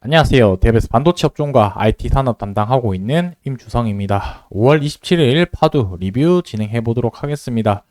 안녕하세요. 대베스 반도체 업종과 IT 산업 담당하고 있는 임주성입니다. 5월 27일 파두 리뷰 진행해 보도록 하겠습니다.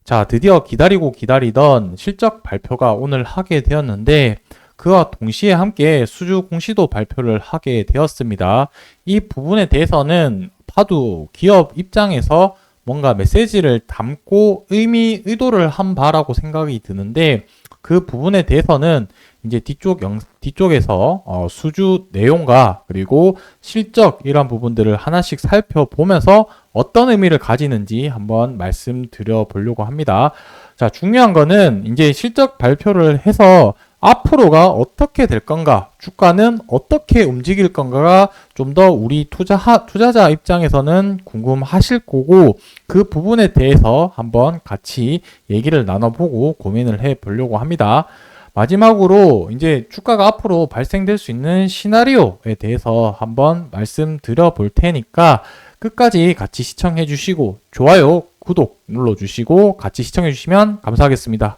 자, 드디어 기다리고 기다리던 실적 발표가 오늘 하게 되었는데 그와 동시에 함께 수주 공시도 발표를 하게 되었습니다. 이 부분에 대해서는 파두 기업 입장에서 뭔가 메시지를 담고 의도를 한 바라고 생각이 드는데 그 부분에 대해서는 이제 뒤쪽에서 수주 내용과 그리고 실적 이런 부분들을 하나씩 살펴보면서 어떤 의미를 가지는지 한번 말씀드려 보려고 합니다. 자, 중요한 거는 이제 실적 발표를 해서 앞으로가 어떻게 될 건가, 주가는 어떻게 움직일 건가가 좀 더 우리 투자자 입장에서는 궁금하실 거고, 그 부분에 대해서 한번 같이 얘기를 나눠보고 고민을 해 보려고 합니다. 마지막으로 이제 주가가 앞으로 발생될 수 있는 시나리오에 대해서 한번 말씀드려 볼 테니까 끝까지 같이 시청해 주시고 좋아요, 구독 눌러 주시고 같이 시청해 주시면 감사하겠습니다.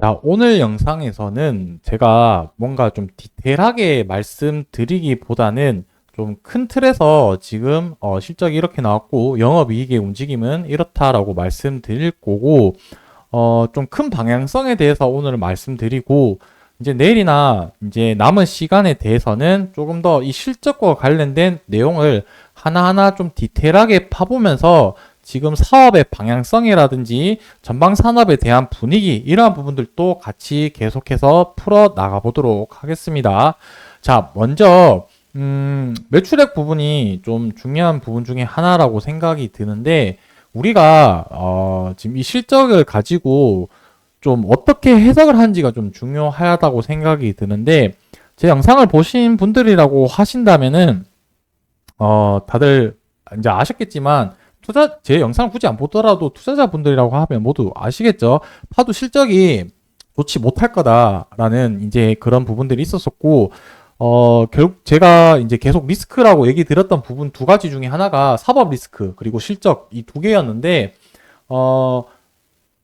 자, 오늘 영상에서는 제가 뭔가 좀 디테일하게 말씀드리기보다는 좀 큰 틀에서 지금 실적이 이렇게 나왔고 영업이익의 움직임은 이렇다라고 말씀드릴 거고 좀 큰 방향성에 대해서 오늘 말씀드리고 이제 내일이나 이제 남은 시간에 대해서는 조금 더 이 실적과 관련된 내용을 하나하나 좀 디테일하게 파보면서 지금 사업의 방향성이라든지 전방 산업에 대한 분위기 이러한 부분들도 같이 계속해서 풀어 나가 보도록 하겠습니다. 자, 먼저 매출액 부분이 좀 중요한 부분 중에 하나라고 생각이 드는데 우리가 지금 이 실적을 가지고 좀 어떻게 해석을 하는지가 좀 중요하다고 생각이 드는데 제 영상을 보신 분들이라고 하신다면은 다들 이제 아셨겠지만 제 영상을 굳이 안 보더라도 투자자분들이라고 하면 모두 아시겠죠. 파도 실적이 좋지 못할 거다라는 이제 그런 부분들이 있었었고 결국 제가 이제 계속 리스크라고 얘기 드렸던 부분 두 가지 중에 하나가 사법 리스크 그리고 실적 이 두 개였는데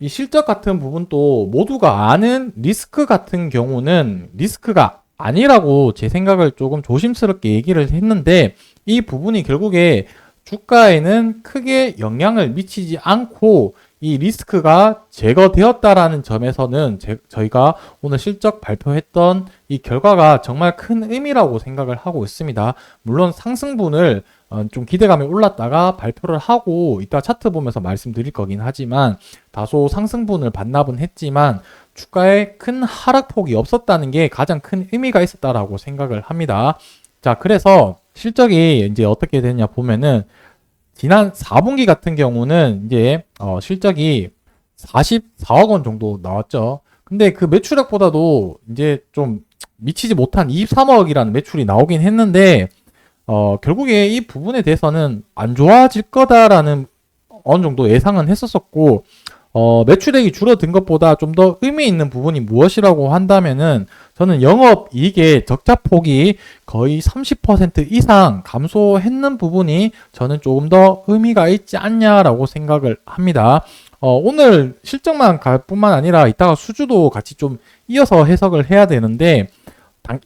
이 실적 같은 부분도 모두가 아는 리스크 같은 경우는 리스크가 아니라고 제 생각을 조금 조심스럽게 얘기를 했는데 이 부분이 결국에 주가에는 크게 영향을 미치지 않고 이 리스크가 제거되었다라는 점에서는 저희가 오늘 실적 발표했던 이 결과가 정말 큰 의미라고 생각을 하고 있습니다. 물론 상승분을 좀 기대감이 올랐다가 발표를 하고 이따 차트 보면서 말씀드릴 거긴 하지만 다소 상승분을 반납은 했지만 주가에 큰 하락폭이 없었다는 게 가장 큰 의미가 있었다라고 생각을 합니다. 자, 그래서 실적이 이제 어떻게 되냐 보면은 지난 4분기 같은 경우는 이제 실적이 44억 원 정도 나왔죠. 근데 그 매출액보다도 이제 좀 미치지 못한 23억이라는 매출이 나오긴 했는데 결국에 이 부분에 대해서는 안 좋아질 거다라는 어느 정도 예상은 했었었고 매출액이 줄어든 것보다 좀 더 의미 있는 부분이 무엇이라고 한다면은 저는 영업이익의 적자폭이 거의 30% 이상 감소했는 부분이 저는 조금 더 의미가 있지 않냐라고 생각을 합니다. 오늘 실적만 갈 뿐만 아니라 이따가 수주도 같이 좀 이어서 해석을 해야 되는데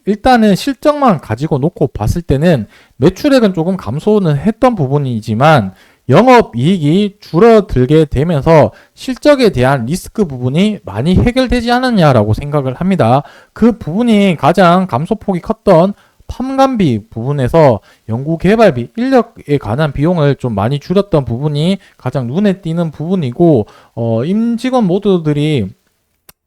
일단은 실적만 가지고 놓고 봤을 때는 매출액은 조금 감소는 했던 부분이지만 영업이익이 줄어들게 되면서 실적에 대한 리스크 부분이 많이 해결되지 않았냐라고 생각을 합니다. 그 부분이 가장 감소폭이 컸던 팜감비 부분에서 연구개발비, 인력에 관한 비용을 좀 많이 줄였던 부분이 가장 눈에 띄는 부분이고 임직원 모두들이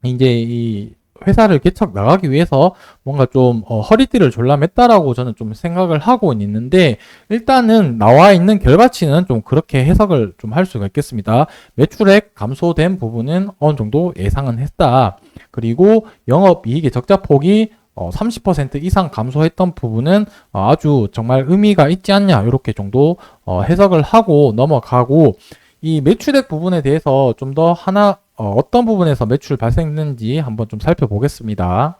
이제 이 회사를 개척 나가기 위해서 뭔가 좀 허리띠를 졸라맸다라고 저는 좀 생각을 하고 있는데 일단은 나와 있는 결과치는 좀 그렇게 해석을 좀 할 수가 있겠습니다. 매출액 감소된 부분은 어느 정도 예상은 했다. 그리고 영업이익의 적자폭이 30% 이상 감소했던 부분은 아주 정말 의미가 있지 않냐 이렇게 정도 해석을 하고 넘어가고 이 매출액 부분에 대해서 좀 더 어떤 부분에서 매출 발생했는지 한번 좀 살펴보겠습니다.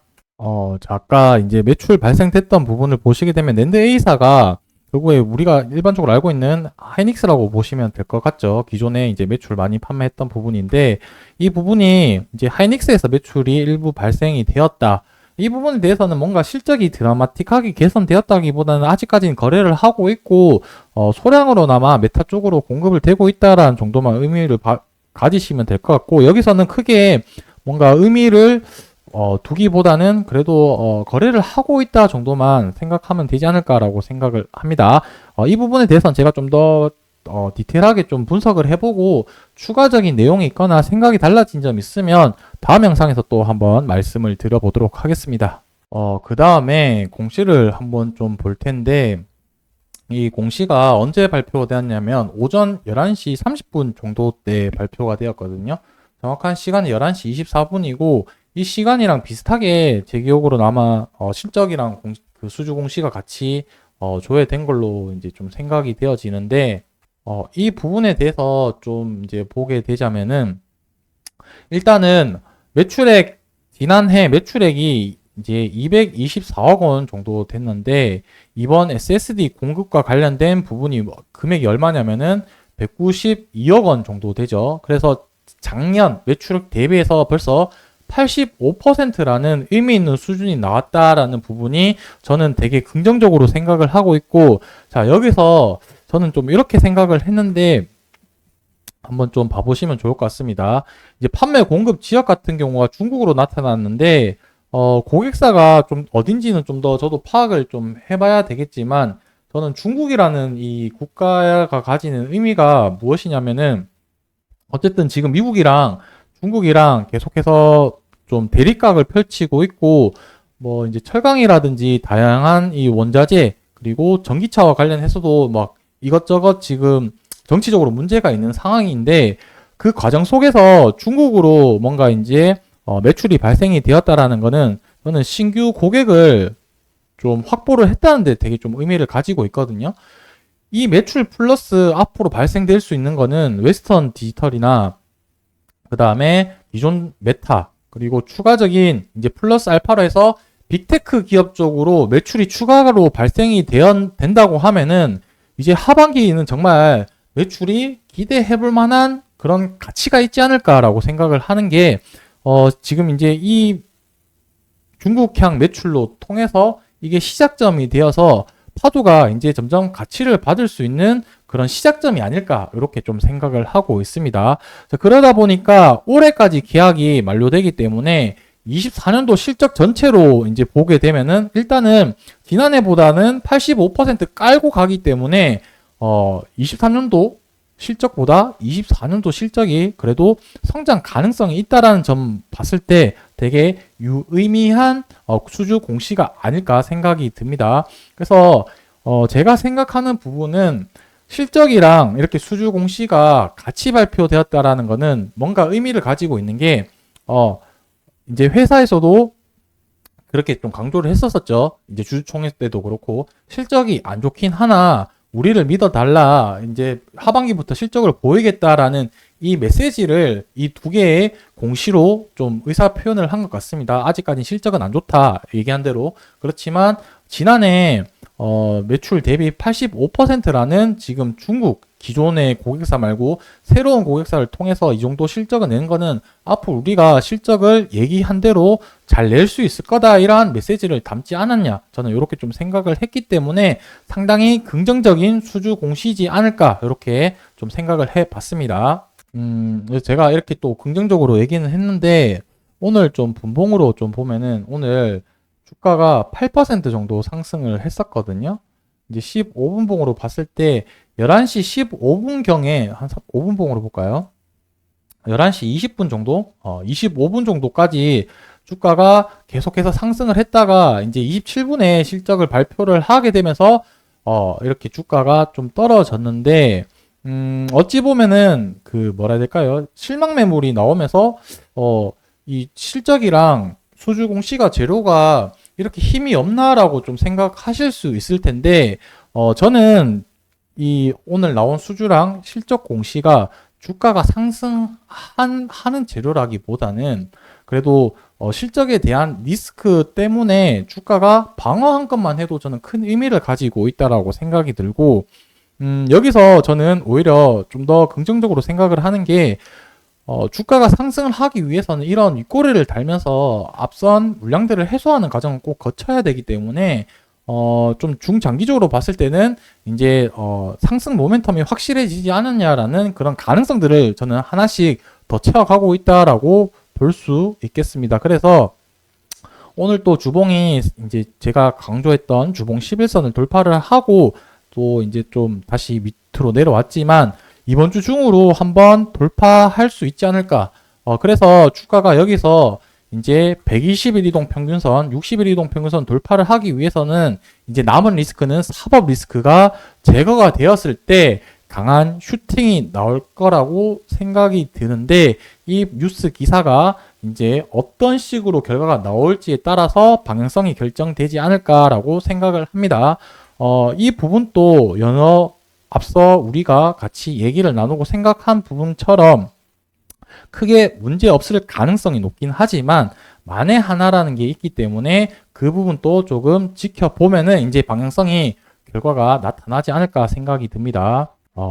자, 아까 이제 매출 발생됐던 부분을 보시게 되면 낸드 A사가 결국에 우리가 일반적으로 알고 있는 하이닉스라고 보시면 될 것 같죠. 기존에 이제 매출 많이 판매했던 부분인데 이 부분이 이제 하이닉스에서 매출이 일부 발생이 되었다. 이 부분에 대해서는 뭔가 실적이 드라마틱하게 개선되었다기보다는 아직까지는 거래를 하고 있고 소량으로나마 메타 쪽으로 공급을 되고 있다라는 정도만 의미를 가지시면 될 것 같고, 여기서는 크게 뭔가 의미를 두기보다는 그래도 거래를 하고 있다 정도만 생각하면 되지 않을까라고 생각을 합니다. 이 부분에 대해서는 제가 좀 더 디테일하게 좀 분석을 해보고 추가적인 내용이 있거나 생각이 달라진 점 있으면 다음 영상에서 또 한번 말씀을 드려보도록 하겠습니다. 그 다음에 공시를 한번 좀 볼 텐데, 이 공시가 언제 발표되었냐면 오전 11시 30분 정도 때 발표가 되었거든요. 정확한 시간은 11시 24분이고 이 시간이랑 비슷하게 제 기억으로 아마 실적이랑 그 수주 공시가 같이 조회된 걸로 이제 좀 생각이 되어지는데, 이 부분에 대해서 좀 이제 보게 되자면은, 일단은 매출액, 지난해 매출액이 이제 224억 원 정도 됐는데, 이번 SSD 공급과 관련된 부분이 금액이 얼마냐면은 192억 원 정도 되죠. 그래서 작년 매출액 대비해서 벌써 85%라는 의미 있는 수준이 나왔다라는 부분이 저는 되게 긍정적으로 생각을 하고 있고, 자, 여기서 저는 좀 이렇게 생각을 했는데 한번 좀 봐보시면 좋을 것 같습니다. 이제 판매 공급 지역 같은 경우가 중국으로 나타났는데, 고객사가 좀 어딘지는 좀 더 저도 파악을 좀 해봐야 되겠지만, 저는 중국이라는 이 국가가 가지는 의미가 무엇이냐면은, 어쨌든 지금 미국이랑 중국이랑 계속해서 좀 대립각을 펼치고 있고, 뭐 이제 철강이라든지 다양한 이 원자재 그리고 전기차와 관련해서도 막 이것저것 지금 정치적으로 문제가 있는 상황인데, 그 과정 속에서 중국으로 뭔가 이제 매출이 발생이 되었다라는 거는 저는 신규 고객을 좀 확보를 했다는데 되게 좀 의미를 가지고 있거든요. 이 매출 플러스 앞으로 발생될 수 있는 거는 웨스턴 디지털이나 그 다음에 기존 메타, 그리고 추가적인 이제 플러스 알파로 해서 빅테크 기업 쪽으로 매출이 추가로 발생이 된다고 하면은 이제 하반기에는 정말 매출이 기대해 볼 만한 그런 가치가 있지 않을까라고 생각을 하는 게, 지금 이제 이 중국향 매출로 통해서 이게 시작점이 되어서 파도가 이제 점점 가치를 받을 수 있는 그런 시작점이 아닐까, 이렇게 좀 생각을 하고 있습니다. 자, 그러다 보니까 올해까지 계약이 만료되기 때문에 24년도 실적 전체로 이제 보게 되면은 일단은 지난해보다는 85% 깔고 가기 때문에 23년도 실적보다 24년도 실적이 그래도 성장 가능성이 있다라는 점 봤을 때 되게 유의미한 수주 공시가 아닐까 생각이 듭니다. 그래서 제가 생각하는 부분은 실적이랑 이렇게 수주 공시가 같이 발표되었다라는 거는 뭔가 의미를 가지고 있는 게, 이제 회사에서도 그렇게 좀 강조를 했었었죠. 이제 주주총회 때도 그렇고 실적이 안 좋긴 하나 우리를 믿어달라, 이제 하반기부터 실적을 보이겠다라는 이 메시지를 이 두 개의 공시로 좀 의사 표현을 한 것 같습니다. 아직까지 실적은 안 좋다 얘기한 대로. 그렇지만 지난해 매출 대비 85%라는 지금 중국 기존의 고객사 말고 새로운 고객사를 통해서 이 정도 실적을 내는 거는 앞으로 우리가 실적을 얘기한 대로 잘 낼 수 있을 거다, 이러한 메시지를 담지 않았냐, 저는 이렇게 좀 생각을 했기 때문에 상당히 긍정적인 수주 공시지 않을까, 이렇게 좀 생각을 해 봤습니다. 제가 이렇게 또 긍정적으로 얘기는 했는데 오늘 좀 분봉으로 좀 보면은 오늘 주가가 8% 정도 상승을 했었거든요. 이제 15분봉으로 봤을 때 11시 15분경에 한 5분봉으로 볼까요? 11시 20분 정도? 25분 정도까지 주가가 계속해서 상승을 했다가 이제 27분에 실적을 발표를 하게 되면서 이렇게 주가가 좀 떨어졌는데, 어찌 보면은 그 뭐라 해야 될까요? 실망 매물이 나오면서 이 실적이랑 수주 공시가 재료가 이렇게 힘이 없나라고 좀 생각하실 수 있을 텐데, 저는 이 오늘 나온 수주랑 실적 공시가 주가가 상승하는 재료라기보다는 그래도 실적에 대한 리스크 때문에 주가가 방어한 것만 해도 저는 큰 의미를 가지고 있다라고 생각이 들고, 여기서 저는 오히려 좀 더 긍정적으로 생각을 하는 게, 주가가 상승을 하기 위해서는 이런 윗꼬리를 달면서 앞선 물량들을 해소하는 과정을 꼭 거쳐야 되기 때문에 좀 중장기적으로 봤을 때는 이제 상승 모멘텀이 확실해지지 않았냐라는 그런 가능성들을 저는 하나씩 더 채워가고 있다라고 볼 수 있겠습니다. 그래서 오늘 또 주봉이 이제 제가 강조했던 주봉 11선을 돌파를 하고 또 이제 좀 다시 밑으로 내려왔지만 이번 주 중으로 한번 돌파할 수 있지 않을까. 그래서 주가가 여기서 이제 120일 이동 평균선, 60일 이동 평균선 돌파를 하기 위해서는 이제 남은 리스크는 사법 리스크가 제거가 되었을 때 강한 슈팅이 나올 거라고 생각이 드는데 이 뉴스 기사가 이제 어떤 식으로 결과가 나올지에 따라서 방향성이 결정되지 않을까라고 생각을 합니다. 이 부분도 앞서 우리가 같이 얘기를 나누고 생각한 부분처럼 크게 문제 없을 가능성이 높긴 하지만 만에 하나라는 게 있기 때문에 그 부분도 조금 지켜보면은 이제 방향성이 결과가 나타나지 않을까 생각이 듭니다.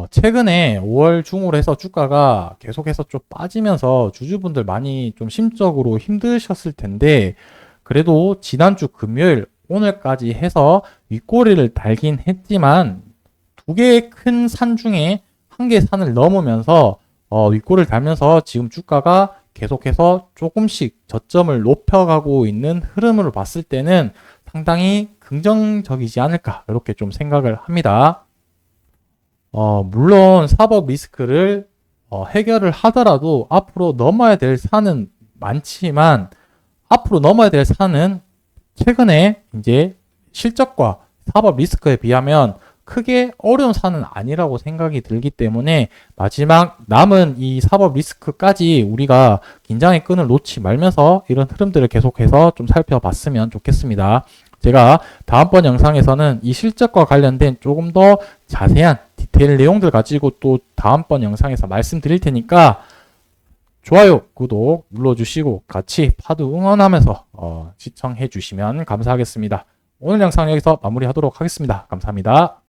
최근에 5월 중으로 해서 주가가 계속해서 좀 빠지면서 주주분들 많이 좀 심적으로 힘드셨을 텐데 그래도 지난주 금요일 오늘까지 해서 윗꼬리를 달긴 했지만 두 개의 큰 산 중에 한 개의 산을 넘으면서 윗골을 달면서 지금 주가가 계속해서 조금씩 저점을 높여가고 있는 흐름으로 봤을 때는 상당히 긍정적이지 않을까 이렇게 좀 생각을 합니다. 물론 사법 리스크를 해결을 하더라도 앞으로 넘어야 될 산은 많지만 앞으로 넘어야 될 산은 최근에 이제 실적과 사법 리스크에 비하면 크게 어려운 산은 아니라고 생각이 들기 때문에 마지막 남은 이 사법 리스크까지 우리가 긴장의 끈을 놓지 말면서 이런 흐름들을 계속해서 좀 살펴봤으면 좋겠습니다. 제가 다음번 영상에서는 이 실적과 관련된 조금 더 자세한 디테일 내용들 가지고 또 다음번 영상에서 말씀드릴 테니까 좋아요, 구독 눌러주시고 같이 파도 응원하면서 시청해 주시면 감사하겠습니다. 오늘 영상 여기서 마무리하도록 하겠습니다. 감사합니다.